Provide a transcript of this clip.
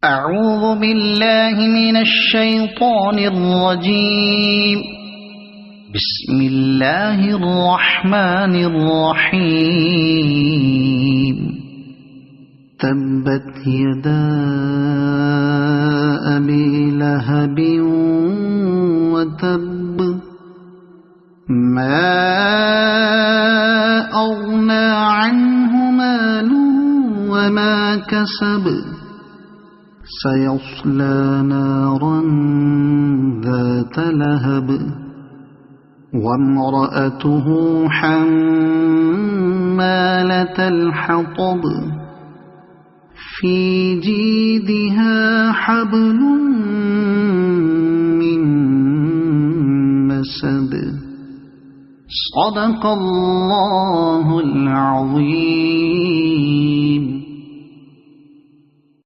أعوذ بالله من الشيطان الرجيم. بسم الله الرحمن الرحيم. تبت يدا أبي لهب وتب ما أغنى عنه ماله وما كسب سيصلى نارا ذات لهب وامرأته حمالة الحطب في جيدها حبل من مسد. صدق الله العظيم.